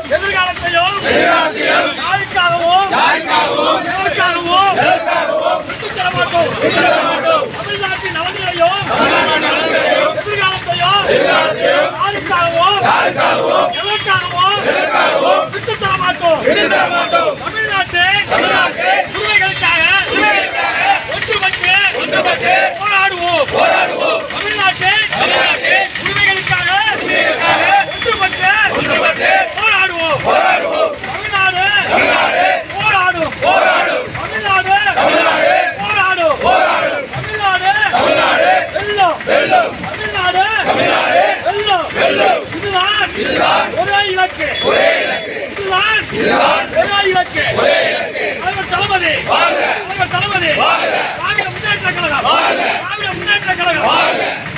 எதிர்காலத்தையும் யாருக்காகவும் தமிழ்நாட்டின் நலன்களையும் எதிர்காலத்தையும் யாருக்காகவும் எதற்காகவும் விட்டுத் தர மாட்டோம். தமிழ்நாட்டின் உரிமைகளுக்காக ஒன்றுபட்டு போராடுவோம். தமிழ்நாட்டின் உரிமைகளுக்காக ஒன்றுபட்டு போராடுவோம். தமிழ்நாடு போராடும். தமிழ்நாடு போராடும். தமிழ்நாடு வெல்லும். தமிழ்நாடு வெல்லும். இதுதான் ஒரே இலக்கு. இதுதான் ஒரே இலக்கு. தளபதி திராவிட முன்னேற்ற கழகம்.